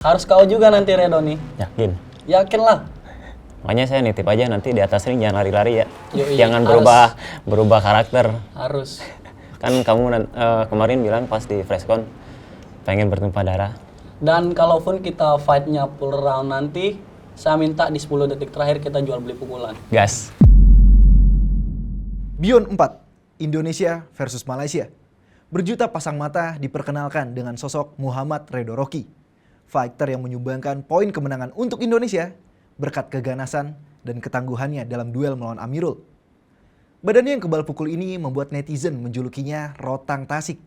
Harus kau juga nanti Redo nih. Yakin? Yakin lah. Makanya saya nitip aja nanti di atas ring jangan lari-lari ya. Yoi, Jangan berubah karakter. Harus. Kan kamu kemarin bilang pas di Freshcon pengen bertumpah darah. Dan kalaupun kita fight-nya full round nanti, saya minta di 10 detik terakhir kita jual beli pukulan. Gas. Beyond 4, Indonesia versus Malaysia. Berjuta pasang mata diperkenalkan dengan sosok Muhammad Redo Rocky. Fighter yang menyumbangkan poin kemenangan untuk Indonesia berkat keganasan dan ketangguhannya dalam duel melawan Amirul. Badannya yang kebal pukul ini membuat netizen menjulukinya Rotang Tasik.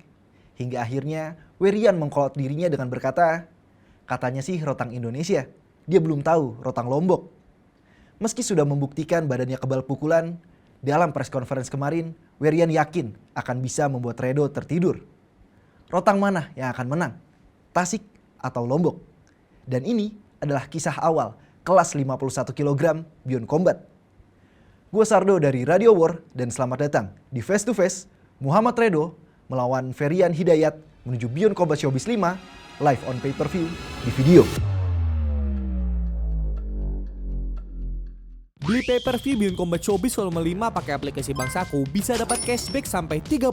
Hingga akhirnya Werian mengkolot dirinya dengan berkata, katanya sih Rotang Indonesia, dia belum tahu Rotang Lombok. Meski sudah membuktikan badannya kebal pukulan, dalam press conference kemarin, Werian yakin akan bisa membuat Redo tertidur. Rotang mana yang akan menang? Tasik atau Lombok? Dan ini adalah kisah awal kelas 51 kg Beyond Combat. Gue Sardo dari Radio War dan selamat datang di Face to Face Muhammad Redo melawan Ferian Hidayat menuju Beyond Combat Showbiz 5 live on pay-per-view di video. Beli pay-per-view Beyond Combat Showbiz volume 5 pakai aplikasi Bank Saku bisa dapat cashback sampai 30.000.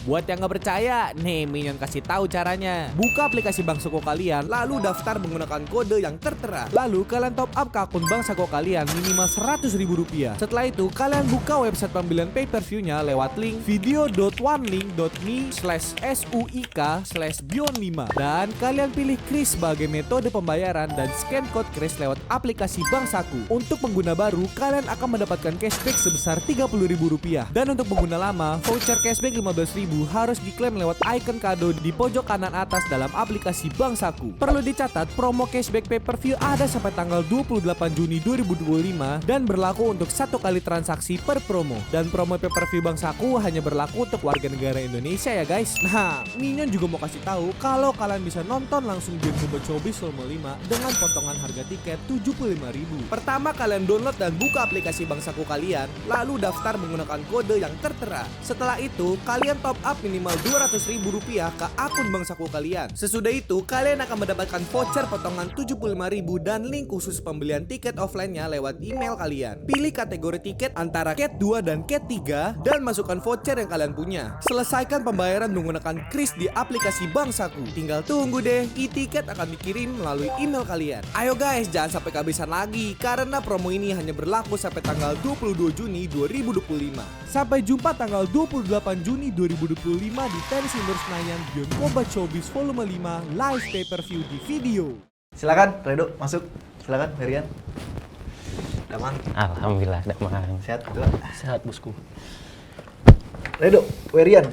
Buat yang nggak percaya, nih Minion kasih tahu caranya. Buka aplikasi Bank Saku kalian, lalu daftar menggunakan kode yang tertera. Lalu kalian top up ke akun Bank Saku kalian minimal Rp100.000. Setelah itu kalian buka website pembelian pay-per-view-nya lewat link video.onelink.me/suik/beyond5 dan kalian pilih Kris sebagai metode pembayaran dan scan code Kris lewat aplikasi Bank Saku. Untuk pengguna baru, kalian akan mendapatkan cashback sebesar Rp30.000. Dan untuk pengguna lama, voucher cashback Rp15.000 harus diklaim lewat icon kado di pojok kanan atas dalam aplikasi Bank Saku. Perlu dicatat, promo cashback pay-per-view ada sampai tanggal 28 Juni 2025 dan berlaku untuk 1 kali transaksi per promo. Dan promo pay-per-view Bank Saku hanya berlaku untuk warga negara Indonesia ya guys. Nah, Minion juga mau kasih tahu kalau kalian bisa nonton langsung Beyond Combat Showbiz volume 5 dengan potongan harga tiket Rp75.000. Pertama, kalian download dan buka aplikasi Bank Saku kalian, lalu daftar menggunakan kode yang tertera. Setelah itu, kalian top up minimal Rp200.000 ke akun Bank Saku kalian. Sesudah itu, kalian akan mendapatkan voucher potongan Rp75.000 dan link khusus pembelian tiket offline-nya lewat email kalian. Pilih kategori tiket antara Cat 2 dan Cat 3 dan masukkan voucher yang kalian punya. Selesaikan pembayaran menggunakan Kris di aplikasi Bank Saku. Tinggal tunggu deh, e-tiket akan dikirim melalui email kalian. Ayo guys, jangan sampai kehabisan lagi karena promo ini hanya berlaku sampai tanggal 22 Juni 2025. Sampai jumpa tanggal 28 Juni 2025 di Tenis Indoor Senayan Beyond Combat Showbiz volume 5 live pay-per-view di video. Silakan Redo masuk. Silakan Werian. Damang. Alhamdulillah, damang. Sehat betul. Sehat bosku. Redo, Werian.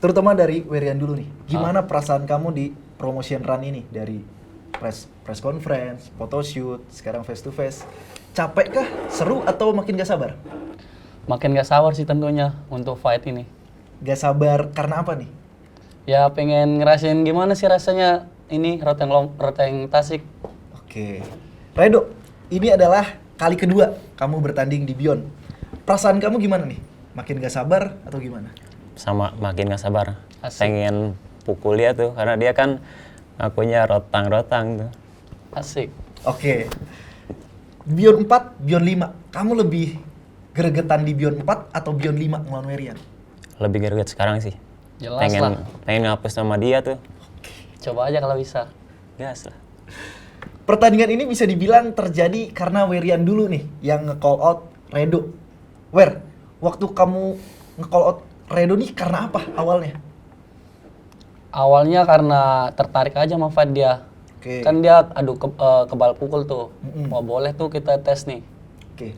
Terutama dari Werian dulu nih. Gimana perasaan kamu di promotion run ini dari press conference, photoshoot, sekarang face to face? Capek kah? Seru atau makin gak sabar? Makin gak sabar sih tentunya untuk fight ini. Gak sabar karena apa nih? Ya pengen ngerasain gimana sih rasanya ini Rotang Tasik. Oke. Redo, ini adalah kali kedua kamu bertanding di Beyond. Perasaan kamu gimana nih? Makin gak sabar atau gimana? Sama makin gak sabar. Asik. Pengen pukul dia tuh karena dia kan akunya rotang-rotang tuh. Asik. Oke. Beyond 4, Beyond 5. Kamu lebih gregetan di Beyond 4 atau Beyond 5 ngelawan Werian? Lebih greget sekarang sih. Jelas lah. Pengen ngapus sama dia tuh. Coba aja kalau bisa. Gas lah. Pertandingan ini bisa dibilang terjadi karena Werian dulu nih yang nge-call out Redo. Wer, waktu kamu nge-call out Redo nih karena apa awalnya? Awalnya karena tertarik aja sama fight dia. Oke. Kan dia kebal pukul tuh. Mm-mm. Wah boleh tuh kita tes nih. Oke.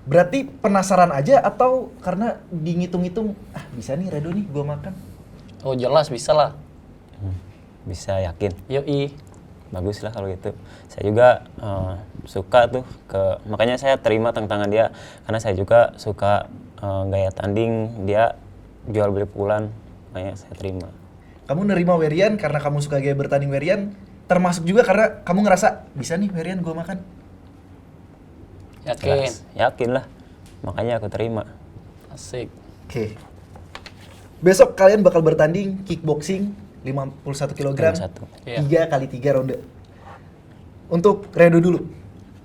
Berarti penasaran aja atau karena di ngitung-ngitung, bisa nih Redo nih gua makan? Oh jelas bisa lah. Bisa yakin. Yoi. Bagus lah kalau gitu. Saya juga suka tuh makanya saya terima tantangan dia karena saya juga suka gaya tanding dia jual beli pukulan, makanya saya terima. Kamu nerima Werian karena kamu suka gaya bertanding Werian, termasuk juga karena kamu ngerasa bisa nih Werian gua makan? Yakin. Jelas. Yakin lah. Makanya aku terima. Asik. Oke. Besok kalian bakal bertanding kickboxing 51 kg, 51. 3 kali 3 ronde. Untuk Redo dulu,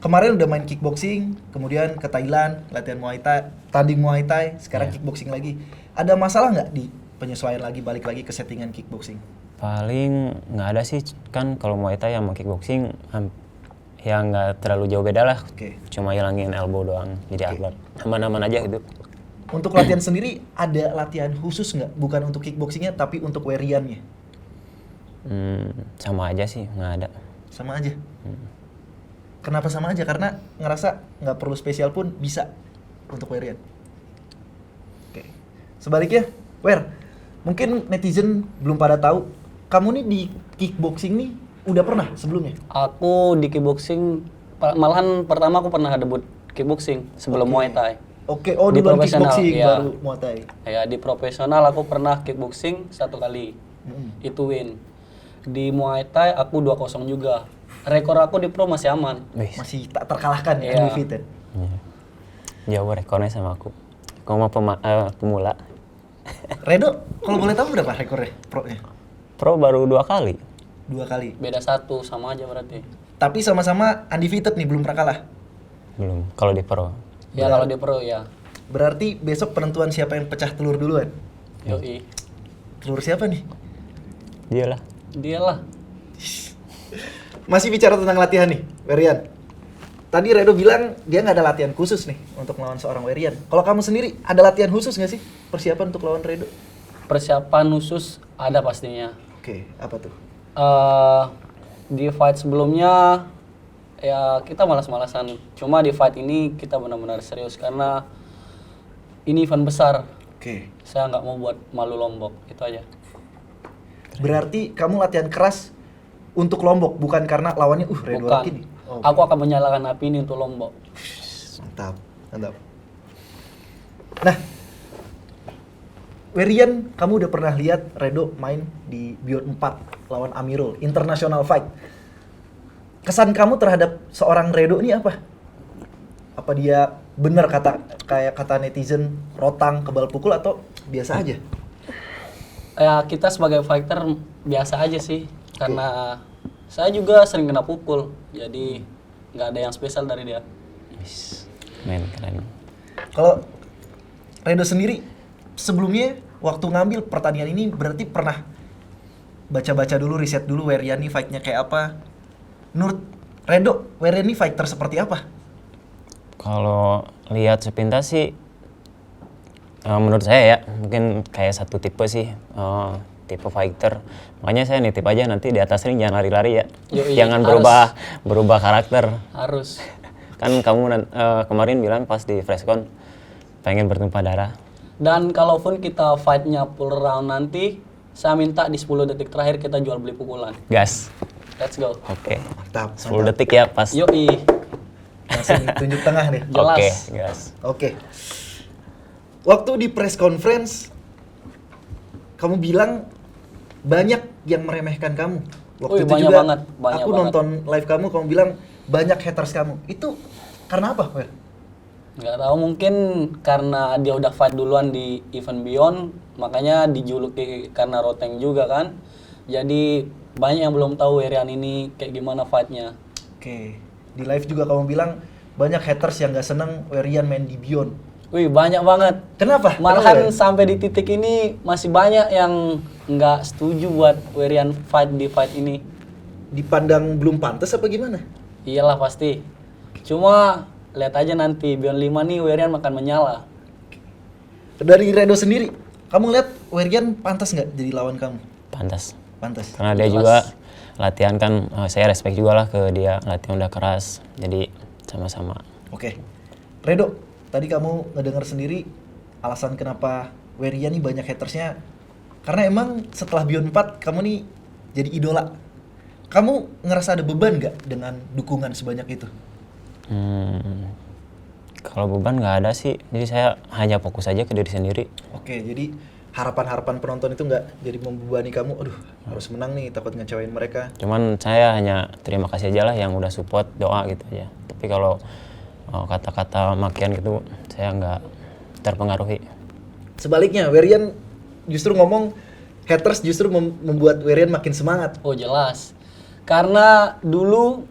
kemarin udah main kickboxing, kemudian ke Thailand, latihan Muay Thai, tanding Muay Thai, sekarang kickboxing lagi. Ada masalah nggak di penyesuaian lagi, balik lagi ke settingan kickboxing? Paling nggak ada sih, kan kalau Muay Thai sama kickboxing ya nggak terlalu jauh beda lah. Oke. Cuma hilangin elbow doang, jadi aman-aman aja gitu. Untuk latihan sendiri, ada latihan khusus nggak? Bukan untuk kickboxingnya, tapi untuk weariannya? Sama aja sih, nggak ada. Sama aja? Kenapa sama aja? Karena ngerasa nggak perlu spesial pun bisa untuk wearian? Oke. Sebaliknya, mungkin netizen belum pada tahu, kamu nih di kickboxing nih udah pernah sebelumnya? Aku di kickboxing, malahan pertama aku pernah debut kickboxing sebelum Muay Thai. Oke, Di duluan profesional, kickboxing iya. baru Muay Thai. Ya di profesional aku pernah kickboxing 1 kali, itu win. Di Muay Thai aku 2-0 juga. Rekor aku di pro masih aman. Masih tak terkalahkan ya, Iya. undefeated. Jauh rekornya sama aku. Kalau mau pemula, Redo, kalau boleh tahu berapa rekornya pro-nya? pro baru 2 kali. 2 kali. Beda 1 sama aja berarti. Tapi sama-sama undefeated nih, belum pernah kalah. Belum, kalau di pro. Ya kalau di pro ya. Berarti besok penentuan siapa yang pecah telur duluan? Yoi. Telur siapa nih? Dialah. Dialah. Masih bicara tentang latihan nih, Werian. Tadi Redo bilang dia nggak ada latihan khusus nih untuk melawan seorang Werian. Kalau kamu sendiri ada latihan khusus nggak sih persiapan untuk lawan Redo? Persiapan khusus ada pastinya. Oke, apa tuh? Di fight sebelumnya ya kita malas-malasan. Cuma di fight ini kita benar-benar serius karena ini event besar. Oke. Saya nggak mau buat malu Lombok, itu aja. Berarti kamu latihan keras untuk Lombok, bukan karena lawannya Redo Bukan. Rocky nih. Oh, Aku akan menyalakan api ini untuk Lombok. mantap, mantap. Nah, Werian, kamu udah pernah lihat Redo main di Beyond 4 lawan Amirul, international fight. Kesan kamu terhadap seorang Redo ini apa? Apa dia benar kayak kata netizen rotang kebal pukul atau biasa aja? Ya kita sebagai fighter biasa aja sih, karena saya juga sering kena pukul, jadi nggak ada yang spesial dari dia. Men, keren. Kalau Redo sendiri sebelumnya waktu ngambil pertandingan ini berarti pernah baca-baca dulu, riset dulu Werian nih fight-nya kayak apa. Menurut Redo, Werian nih fighter seperti apa? Kalau lihat sepintas sih, menurut saya ya mungkin kayak satu tipe sih, tipe fighter. Makanya saya nitip aja nanti di atas ring jangan lari-lari ya. Yoi, Jangan harus. berubah karakter. Harus. Kan kamu kemarin bilang pas di Freshcon pengen bertumpah darah. Dan kalaupun kita fight-nya full round nanti, saya minta di 10 detik terakhir kita jual beli pukulan. Gas. Let's go. Oke. Mantap. 10 detik ya pas. Yoi. Langsung tunjuk tengah nih. Jelas. Oke, gas. Oke. Waktu di press conference, kamu bilang banyak yang meremehkan kamu. Waktu Wih, itu banyak juga banget, banyak aku banget. nonton live kamu bilang banyak haters kamu. Itu karena apa, Wer? Nggak tahu, mungkin karena dia udah fight duluan di event Beyond, makanya dijuluki karena roteng juga kan. Jadi banyak yang belum tahu Werian ini kayak gimana fight-nya. Oke. Di live juga kamu bilang banyak haters yang nggak seneng Werian main di Beyond. Wih, banyak banget. Kenapa? Malahan Kenapa, Wer? sampai di titik ini masih banyak yang nggak setuju buat Werian fight di fight ini. Dipandang belum pantas apa gimana? Iyalah pasti. Cuma lihat aja nanti Beyond 5 nih Werian makan menyala. Dari Redo sendiri, kamu lihat Werian pantas nggak jadi lawan kamu? Pantas. Pantas. Karena dia Jelas. juga latihan kan, saya respect juga lah ke dia, latihan udah keras. Jadi sama-sama. Oke. Redo, tadi kamu ngedenger sendiri alasan kenapa Werian nih banyak hatersnya. Karena emang setelah Beyond 4 kamu nih jadi idola. Kamu ngerasa ada beban nggak dengan dukungan sebanyak itu? Kalau beban nggak ada sih, jadi saya hanya fokus aja ke diri sendiri. Oke, jadi harapan-harapan penonton itu nggak jadi membebani kamu. Aduh, harus menang nih, takut ngecewain mereka. Cuman saya hanya terima kasih aja lah yang udah support, doa gitu aja. Tapi kalau kata-kata makian gitu, saya nggak terpengaruhi. Sebaliknya, Werian justru ngomong haters justru membuat Werian makin semangat. Oh jelas. Karena dulu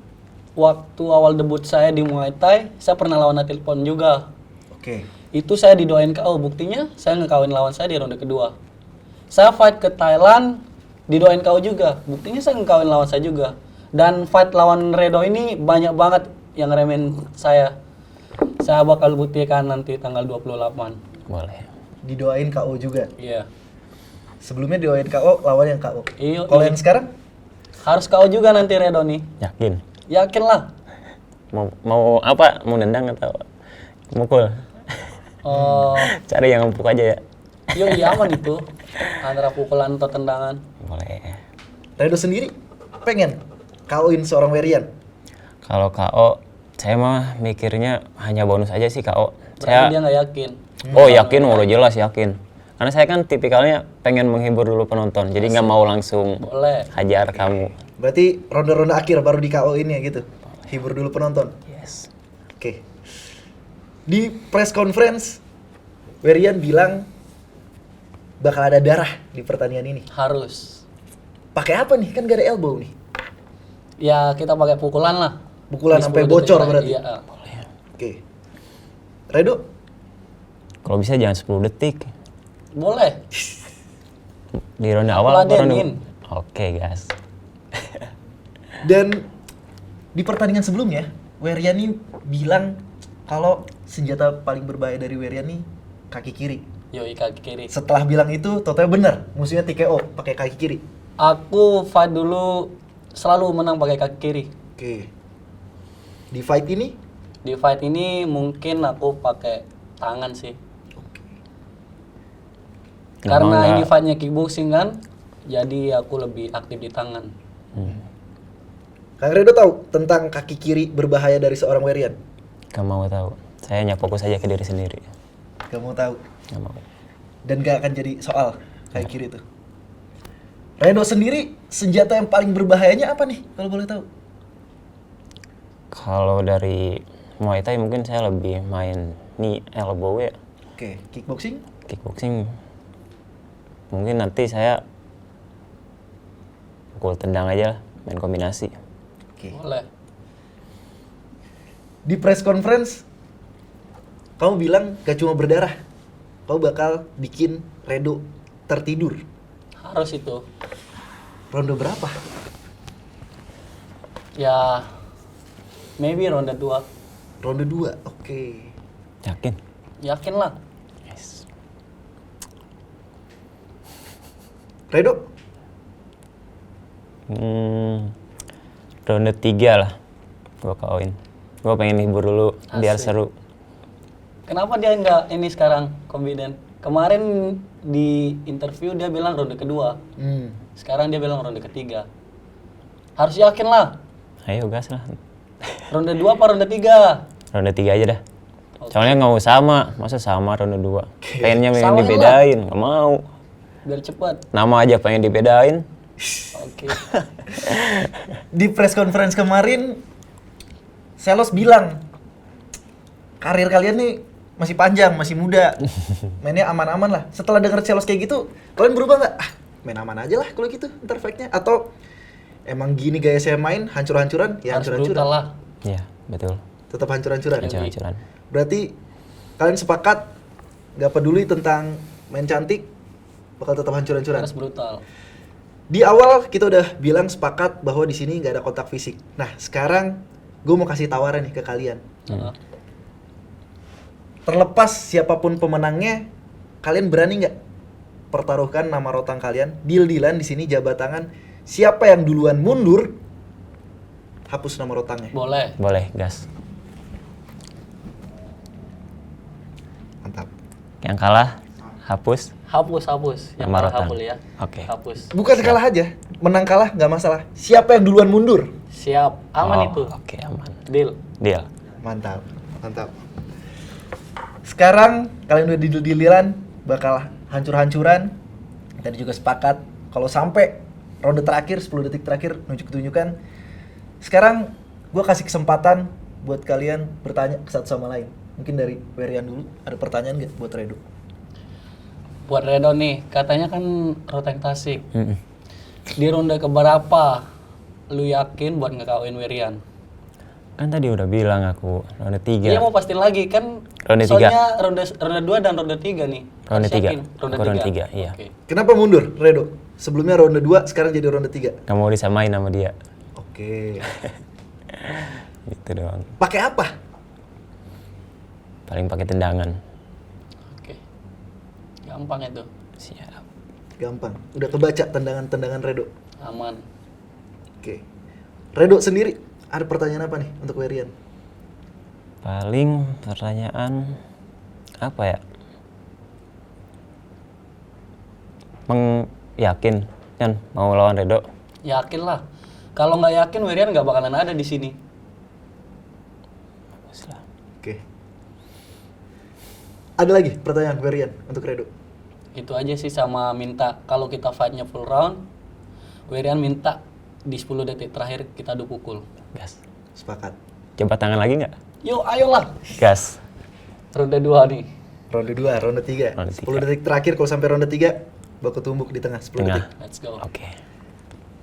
waktu awal debut saya di Muay Thai, saya pernah lawan Atilpon juga. Oke. Itu saya didoain KO, buktinya saya ngekawin lawan saya di ronde kedua. Saya fight ke Thailand, didoain KO juga, buktinya saya ngekawin lawan saya juga. Dan fight lawan Redo ini banyak banget yang remen saya. Saya bakal buktikan nanti tanggal 28. Boleh. Didoain KO juga. Iya. Sebelumnya didoain KO, lawan yang KO. Iya. Kalau yang sekarang? Harus KO juga nanti Redo nih. Yakin? Yakin lah. Mau apa? Mau nendang atau mukul? Oh, Cari yang empuk aja ya. iya aman itu. Antara pukulan atau tendangan. Boleh. Redo sendiri pengen KO-in seorang Werian. Kalau KO, saya mah mikirnya hanya bonus aja sih KO. Berarti dia nggak yakin. Oh yakin, udah jelas yakin. Karena saya kan tipikalnya pengen menghibur dulu penonton, jadi nggak mau langsung Boleh. hajar kamu. Berarti ronde-ronde akhir baru di KO-in ya gitu. Hibur dulu penonton. Yes. Oke. Di press conference, Werian bilang bakal ada darah di pertandingan ini. Harus. Pakai apa nih? Kan gak ada elbow nih. Ya kita pakai pukulan lah. Pukulan Di sampai 10 detik bocor lah. berarti? Iya. Oke. Redo? Kalau bisa jangan 10 detik. Boleh. Di ronde awal apa ronde? Ladenin. Oke, guys. Dan di pertandingan sebelumnya, Werian nih bilang kalau senjata paling berbahaya dari Werian nih kaki kiri. Yoi kaki kiri. Setelah bilang itu, totalnya benar. Musuhnya TKO pakai kaki kiri. Aku fight dulu selalu menang pakai kaki kiri. Oke. Di fight ini, Di fight ini mungkin aku pakai tangan sih. Nggak Karena mau ini nggak? fightnya kickboxing kan, jadi aku lebih aktif di tangan. Kang Redo tahu tentang kaki kiri berbahaya dari seorang Werian? Gak mau tahu. Saya hanya fokus aja ke diri sendiri. Gak mau tahu. Gak mau. Dan gak akan jadi soal kaki kiri itu. Redo sendiri, senjata yang paling berbahayanya apa nih? Kalau boleh tahu. Kalau dari Muay Thai mungkin saya lebih main knee elbow ya. Oke, kickboxing? Kickboxing mungkin nanti saya pukul tendang aja lah, main kombinasi. Oke. Boleh. Di press conference, kamu bilang gak cuma berdarah. Kamu bakal bikin Redo tertidur. Harus itu. Ronde berapa? Ya, maybe ronde 2. Ronde 2, oke. Yakin? Yakin lah. Yes. Redo? Ronde 3 lah gua KO-in. Gua pengen hibur dulu biar Asik. seru. Kenapa dia nggak ini sekarang confident? Kemarin di interview dia bilang ronde kedua. Sekarang dia bilang ronde ketiga. Harus yakin lah. Ayo gas lah. Ronde 2 apa ronde 3? Ronde 3 aja dah. Oke. Soalnya nggak mau sama, masa sama ronde 2. Pengennya pengen Samain dibedain, nggak mau. Biar cepet. Nama aja pengen dibedain. Oke. Di press conference kemarin, Selos bilang, karir kalian nih masih panjang, masih muda. Mainnya aman-aman lah. Setelah denger Selos kayak gitu, kalian berubah nggak? Ah, main aman aja lah kalau gitu, ntar fight-nya. Atau emang gini gaya saya main, hancur-hancuran? Ya Harus brutal hancur-hancuran. lah. Iya, betul. Tetap hancur-hancuran. Iya. Hancur-hancuran. Berarti kalian sepakat nggak peduli tentang main cantik, bakal tetap hancur-hancuran. Harus brutal. Di awal kita udah bilang sepakat bahwa di sini nggak ada kontak fisik. Nah sekarang gue mau kasih tawaran nih ke kalian. Heeh. Terlepas siapapun pemenangnya, kalian berani nggak pertaruhkan nama rotang kalian, deal-dealan di sini jabat tangan. Siapa yang duluan mundur, hapus nama rotangnya. Boleh. Boleh, gas. Mantap. Yang kalah hapus. Hapus. Yang Nama kalah rotan. hapus ya. Oke. Hapus. Bukan kalah aja, menang kalah nggak masalah. Siapa yang duluan mundur? Siap. Aman Oh, itu. Oke, aman. Deal. Deal. Mantap, mantap. Sekarang kalian udah deal-dealan, bakal hancur-hancuran. Tadi juga sepakat kalau sampai ronde terakhir 10 detik terakhir nunjuk-tunjukkan. Sekarang gue kasih kesempatan buat kalian bertanya ke satu sama lain. Mungkin dari Werian dulu, ada pertanyaan nggak buat Redo? Buat Redo nih, katanya kan Roteng Tasik. Mm-mm. Di ronde keberapa lu yakin buat ngekawin Werian? Kan tadi udah bilang aku ronde 3. Iya mau pastiin lagi kan. Ronde soalnya ronde 2 dan ronde 3 nih. Ronde Harus 3. yakin. Ronde Aku ronde 3. 3, iya. Oke. Kenapa mundur, Redo? Sebelumnya ronde 2, sekarang jadi ronde 3. Gak mau disamain sama dia. Oke. Gitu doang. Pakai apa? Paling pakai tendangan. Oke. Gampang itu. Siap. Gampang. Udah kebaca tendangan-tendangan Redo. Aman. Oke. Redo sendiri, ada pertanyaan apa nih untuk Werian? Paling pertanyaan apa ya? Yakin kan mau lawan Redo? Yakin lah. Kalau nggak yakin Werian nggak bakalan ada di sini. Bagus lah. Oke. Ada lagi pertanyaan Werian untuk Redo? Itu aja sih sama minta kalau kita fightnya full round, Werian minta di 10 detik terakhir kita adu pukul. Gas. Sepakat. Coba tangan lagi nggak? Yuk, ayolah. Gas. Ronde 2 nih. Ronde 2, ronde 3. Ronde 10 3. detik terakhir kalau sampai ronde 3, baku tumbuk di tengah 10 Tengah. detik. Let's go. Oke.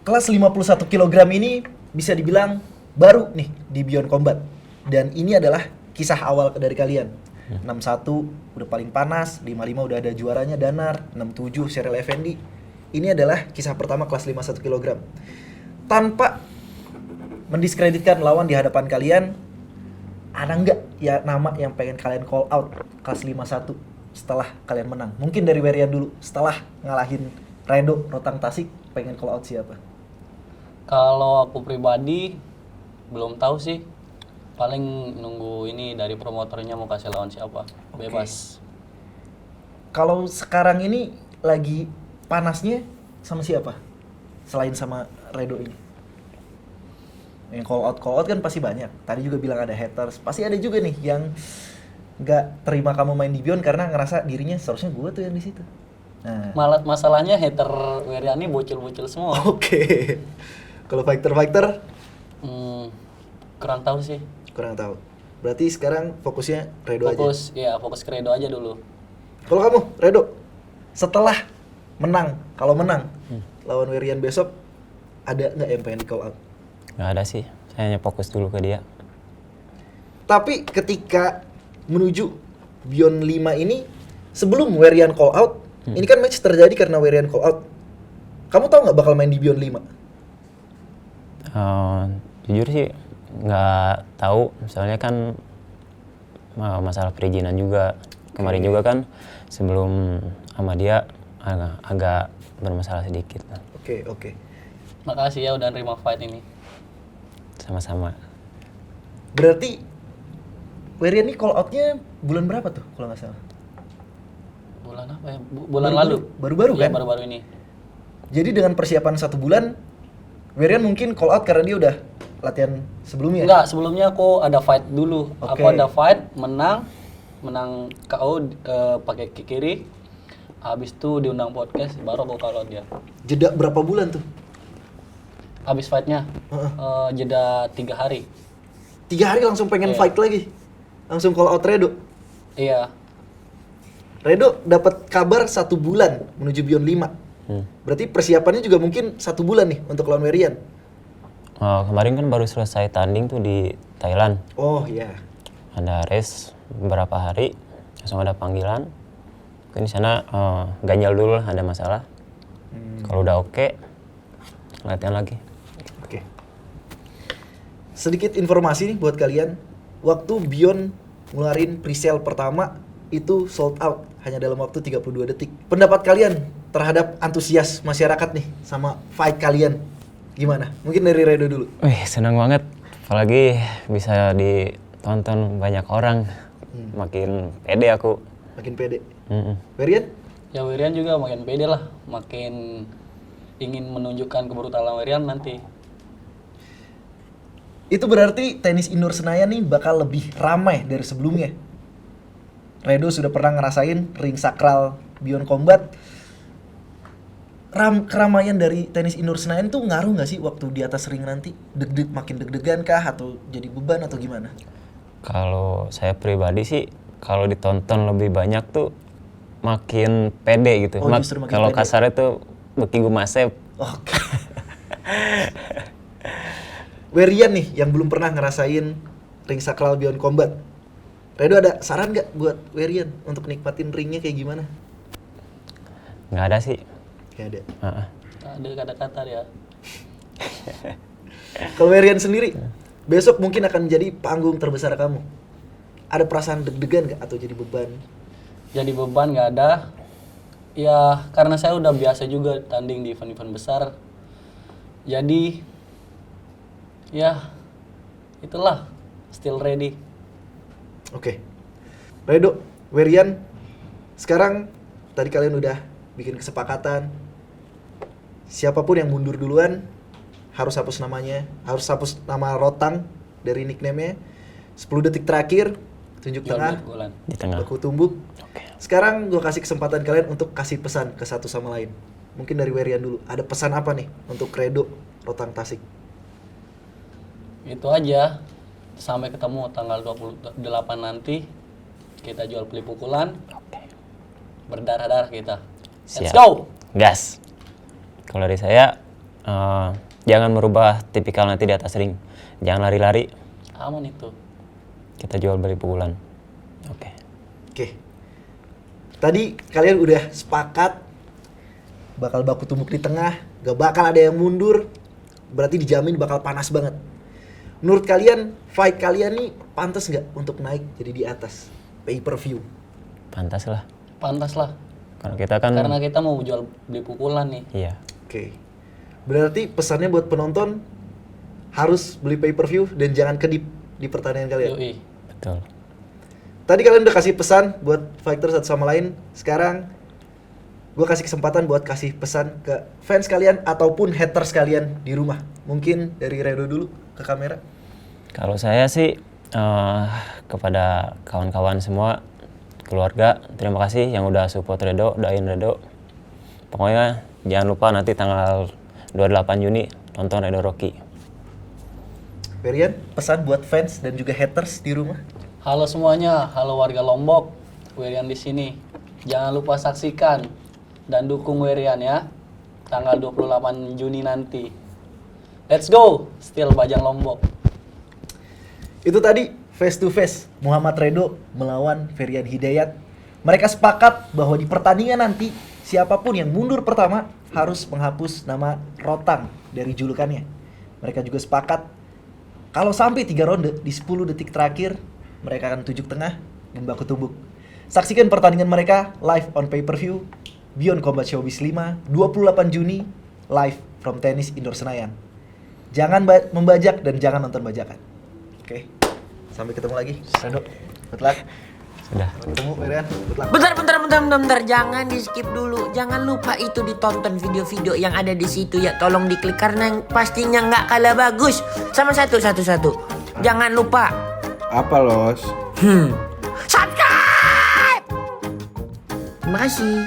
Kelas 51 kg ini bisa dibilang baru nih di Beyond Combat. Dan ini adalah kisah awal dari kalian. 61 udah paling panas, 55 udah ada juaranya Danar, 67 Cheryl Effendi. Ini adalah kisah pertama kelas 51 kg. Tanpa mendiskreditkan lawan di hadapan kalian, ada nggak ya nama yang pengen kalian call out kelas 51 setelah kalian menang? Mungkin dari Werian dulu, setelah ngalahin Redo Rotang Tasik, pengen call out siapa? Kalau aku pribadi belum tahu sih. Paling nunggu ini dari promotornya mau kasih lawan siapa. Bebas. Kalau sekarang ini lagi panasnya sama siapa? Selain sama Redo ini. Yang call out kan pasti banyak. Tadi juga bilang ada haters. Pasti ada juga nih yang nggak terima kamu main di Beyond karena ngerasa dirinya seharusnya gue tuh yang di situ. Nah, Malah masalahnya hater Werian ini bocil-bocil semua. oke. Kalau fighter Kurang tahu sih. kurang tahu. Berarti sekarang fokusnya Redo aja. Fokus ke Redo aja dulu. Kalau kamu, Redo, setelah menang, kalau menang lawan Werian besok, ada nggak yang pengen di call out? Nggak ada sih. Saya hanya fokus dulu ke dia. Tapi ketika menuju Beyond 5 ini, sebelum Werian call out, ini kan match terjadi karena Werian call out. Kamu tahu nggak bakal main di Beyond 5? Jujur sih nggak tahu. Soalnya kan masalah perizinan juga. Kemarin juga kan sebelum sama dia agak bermasalah sedikit. Oke. Makasih ya udah nerima fight ini. Sama-sama. Berarti Werian ini call outnya bulan berapa tuh kalau nggak salah? Bulan apa ya? Bulan lalu. Baru-baru Iya, kan? baru-baru ini. Jadi dengan persiapan 1 bulan, Werian mungkin call out karena dia udah latihan sebelumnya? Enggak, sebelumnya aku ada fight dulu. Oke. Aku ada fight, menang KO pakai kick kiri. Habis itu diundang podcast, baru aku kalau dia. Jeda berapa bulan tuh? Habis fightnya, jeda 3 hari. 3 hari langsung pengen Iya. fight lagi? Langsung call out Redo? Iya, Redo dapat kabar 1 bulan menuju Beyond 5. Berarti persiapannya juga mungkin 1 bulan nih untuk lawan Werian? Kemarin kan baru selesai tanding tuh di Thailand. Oh iya. Ada race beberapa hari, langsung ada panggilan. Mungkin di sana ganjal dulu ada masalah. Kalau udah oke, latihan lagi. Oke. Sedikit informasi nih buat kalian. Waktu Beyond ngeluarin presale pertama itu sold out hanya dalam waktu 32 detik. Pendapat kalian terhadap antusias masyarakat nih sama fight kalian gimana? Mungkin dari Redo dulu. Wih, senang banget. Apalagi bisa ditonton banyak orang. Makin pede aku. Makin pede. Mm-mm. Werian? ya Werian juga makin pede lah, makin ingin menunjukkan kebrutalan Werian nanti. Itu berarti tenis indoor Senayan nih bakal lebih ramai dari sebelumnya. Redo sudah pernah ngerasain ring sakral Beyond Combat. Keramaian dari tenis indoor Senayan tuh ngaruh nggak sih waktu di atas ring nanti? Makin deg-degan kah atau jadi beban atau gimana? Kalau saya pribadi sih, kalau ditonton lebih banyak tuh makin pede gitu. Oh, justru makin Kalau pede. kasar itu beki gumasep. Oke. Werian nih yang belum pernah ngerasain ring sakral Beyond Combat. Redo ada saran nggak buat Werian untuk nikmatin ringnya kayak gimana? Nggak ada sih. Kayak ada. Heeh. Ada kata-kata ya. Kalau Werian sendiri, besok mungkin akan menjadi panggung terbesar kamu. Ada perasaan deg-degan nggak atau jadi beban? Jadi beban nggak ada. Ya karena saya udah biasa juga tanding di event-event besar. Jadi ya itulah still ready. Oke. Redo, Werian, sekarang tadi kalian udah bikin kesepakatan. Siapapun yang mundur duluan harus hapus namanya, harus hapus nama Rotang dari nickname-nya. 10 detik terakhir, tunjuk Jual tengah, beli bulan. Di tengah. baku tumbuk. Oke. Sekarang gue kasih kesempatan kalian untuk kasih pesan ke satu sama lain. Mungkin dari Werian dulu. Ada pesan apa nih untuk Redo Rotang Tasik? Itu aja. Sampai ketemu tanggal 28 nanti. Kita jual beli pukulan. Oke. Berdarah-darah kita. Let's Siap. go! Gas. Kalau dari saya, jangan merubah tipikal nanti di atas ring. Jangan lari-lari. Aman itu. Kita jual beli pukulan. Oke. Oke. Tadi kalian udah sepakat bakal baku tumbuk di tengah, gak bakal ada yang mundur. Berarti dijamin bakal panas banget. Menurut kalian, fight kalian nih pantas nggak untuk naik jadi di atas pay per view? Pantas lah. Pantas lah. Kalau kita kan. Karena kita mau jual beli pukulan nih. Iya. Oke. Berarti pesannya buat penonton harus beli pay per view dan jangan kedip di pertandingan kalian. Yoi. Betul. Tadi kalian udah kasih pesan buat fighter satu sama lain. Sekarang gue kasih kesempatan buat kasih pesan ke fans kalian ataupun haters kalian di rumah. Mungkin dari Redo dulu ke kamera. Kalau saya sih kepada kawan-kawan semua, keluarga, terima kasih yang udah support Redo, doain Redo. Pokoknya jangan lupa nanti tanggal 28 Juni nonton Redo Rocky. Perian, pesan buat fans dan juga haters di rumah. Halo semuanya, halo warga Lombok. Werian di sini. Jangan lupa saksikan dan dukung Werian ya. Tanggal 28 Juni nanti. Let's go, still Bajang Lombok. Itu tadi face to face Muhammad Redo melawan Ferian Hidayat. Mereka sepakat bahwa di pertandingan nanti siapapun yang mundur pertama harus menghapus nama Rotang dari julukannya. Mereka juga sepakat kalau sampai 3 ronde di 10 detik terakhir mereka akan tunjuk tengah dan baku tumbuk. Saksikan pertandingan mereka live on pay-per-view Beyond Combat Showbiz 5 28 Juni live from Tenis Indoor Senayan. Jangan membajak dan jangan nonton bajakan. Oke. Sampai ketemu lagi. Redo, good luck. Sudah. Sampai ketemu Ferian, good luck. Bentar, jangan di skip dulu. Jangan lupa itu ditonton video-video yang ada di situ ya. Tolong diklik karena pastinya nggak kalah bagus. Sama satu. Jangan lupa. Apa, Los? Subscribe. Terima kasih.